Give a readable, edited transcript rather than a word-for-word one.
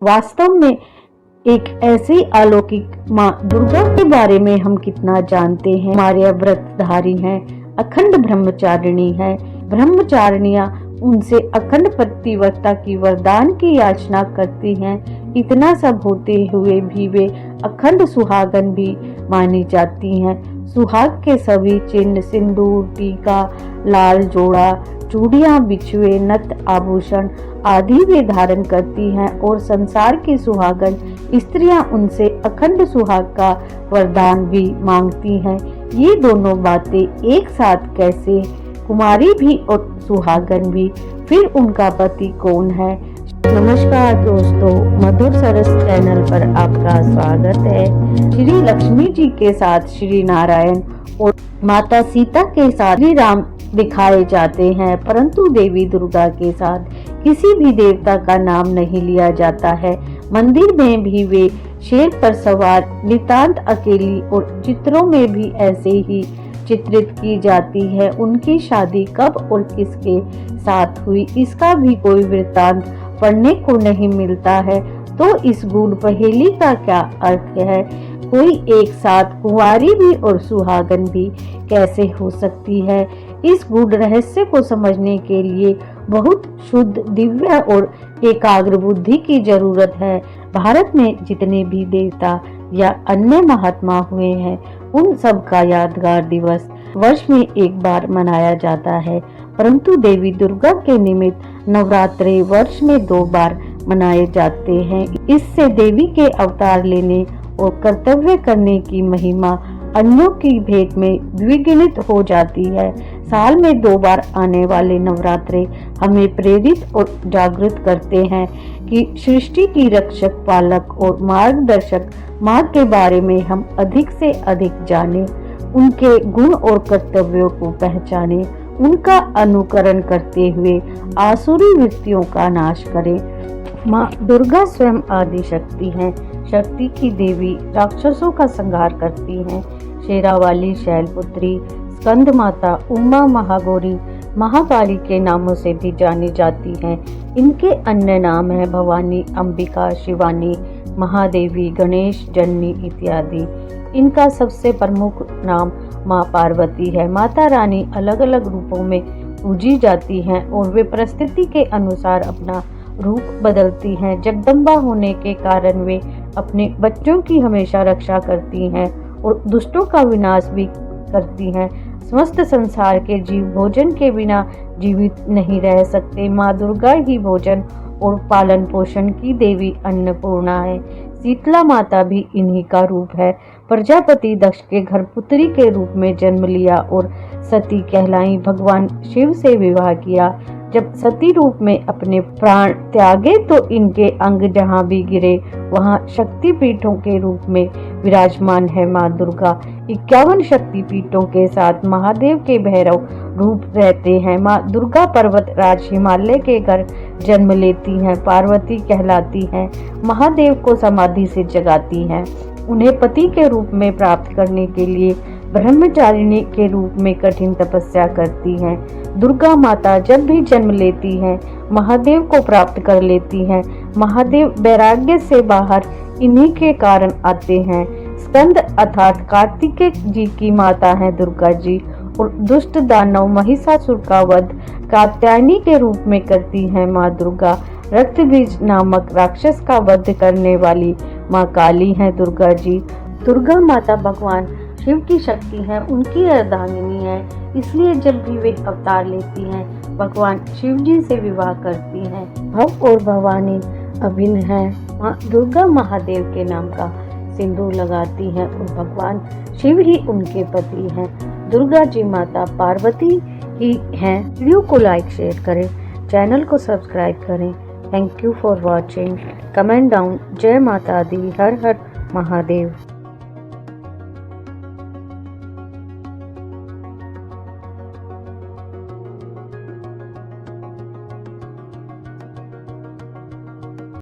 वास्तव में एक ऐसी अलौकिक माँ दुर्गा के बारे में हम कितना जानते हैं। हमारे व्रतधारी हैं, अखंड ब्रह्मचारिणी है। ब्रह्मचारिणियां उनसे अखंड पतिव्रता की वरदान की याचना करती हैं। इतना सब होते हुए भी वे अखंड सुहागन भी मानी जाती हैं। सुहाग के सभी चिन्ह, सिंदूर, टीका, लाल जोड़ा, चूड़ियां, बिछुए, नथ, आभूषण आदि वे धारण करती हैं और संसार की सुहागन स्त्रियां उनसे अखंड सुहाग का वरदान भी मांगती हैं। ये दोनों बातें एक साथ कैसे, कुमारी भी और सुहागन भी, फिर उनका पति कौन है? नमस्कार दोस्तों, मधुर सरस चैनल पर आपका स्वागत है। श्री लक्ष्मी जी के साथ श्री नारायण और माता सीता के साथ श्री राम दिखाए जाते हैं, परंतु देवी दुर्गा के साथ किसी भी देवता का नाम नहीं लिया जाता है। मंदिर में भी वे शेर पर सवार नितांत अकेली और चित्रों में भी ऐसे ही चित्रित की जाती है। उनकी शादी कब और किसके साथ हुई, इसका भी कोई वृत्तांत पढ़ने को नहीं मिलता है। तो इस गूढ़ पहेली का क्या अर्थ है? कोई एक साथ कुंवारी भी और सुहागन भी कैसे हो सकती है? इस गूढ़ रहस्य को समझने के लिए बहुत शुद्ध, दिव्य और एकाग्र बुद्धि की जरूरत है। भारत में जितने भी देवता या अन्य महात्मा हुए हैं, उन सब का यादगार दिवस वर्ष में एक बार मनाया जाता है, परंतु देवी दुर्गा के निमित्त नवरात्रे वर्ष में 2 बार मनाए जाते हैं। इससे देवी के अवतार लेने और कर्तव्य करने की महिमा अन्यों की भेंट में द्विगुणित हो जाती है। साल में 2 बार आने वाले नवरात्रे हमें प्रेरित और जागृत करते हैं कि सृष्टि की रक्षक, पालक और मार्गदर्शक माँ के बारे में हम अधिक से अधिक जानें, उनके गुण और कर्तव्यों को पहचानें, उनका अनुकरण करते हुए आसुरी वृत्तियों का नाश करें। माँ दुर्गा स्वयं आदि शक्ति हैं, शक्ति की देवी, राक्षसों का संहार करती हैं। शेरावाली, शैलपुत्री, स्कंद माता, उमा महागौरी, महाकाली के नामों से भी जानी जाती हैं। इनके अन्य नाम हैं भवानी, अंबिका, शिवानी, महादेवी, गणेश, जननी इत्यादि। इनका सबसे प्रमुख नाम माँ पार्वती है। माता रानी अलग अलग रूपों में पूजी जाती हैं और वे परिस्थिति के अनुसार अपना रूप बदलती हैं। जगदम्बा होने के कारण वे अपने बच्चों की हमेशा रक्षा करती हैं और दुष्टों का विनाश भी करती हैं। समस्त संसार के जीव भोजन के बिना जीवित नहीं रह सकते। माँ दुर्गा ही भोजन और पालन पोषण की देवी अन्नपूर्णा है। शीतला माता भी इन्हीं का रूप है। प्रजापति दक्ष के घर पुत्री के रूप में जन्म लिया और सती कहलाई। भगवान शिव से विवाह किया। जब सती रूप में अपने प्राण त्यागे तो इनके अंग जहाँ भी गिरे वहाँ शक्ति पीठों के रूप में विराजमान है माँ दुर्गा। 51 शक्ति पीठों के साथ महादेव के भैरव रूप रहते हैं। माँ दुर्गा पर्वत राज हिमालय के घर जन्म लेती हैं, पार्वती कहलाती हैं। महादेव को समाधि से जगाती हैं। उन्हें पति के रूप में प्राप्त करने के लिए ब्रह्मचारिणी के रूप में कठिन तपस्या करती हैं। दुर्गा माता जब भी जन्म लेती हैं, महादेव को प्राप्त कर लेती हैं। महादेव वैराग्य से बाहर इन्हीं के कारण आते हैं। स्कंद अर्थात कार्तिकेय जी की माता है दुर्गा जी और दुष्ट दानव महिषासुर का वध कात्यायनी के रूप में करती हैं माँ दुर्गा। रक्तबीज नामक राक्षस का वध करने वाली माँ काली है दुर्गा जी। दुर्गा माता भगवान शिव की शक्ति है, उनकी अर्धांगिनी है, इसलिए जब भी वे अवतार लेती हैं, भगवान शिव जी से विवाह करती हैं। भव और भवानी अभिन्न है। माँ दुर्गा महादेव के नाम का सिंदूर लगाती हैं और भगवान शिव ही उनके पति हैं। दुर्गा जी माता पार्वती ही हैं। वीडियो को लाइक शेयर करें, चैनल को सब्सक्राइब करें। Thank you for watching. Comment down. जय माता दी। हर हर महादेव।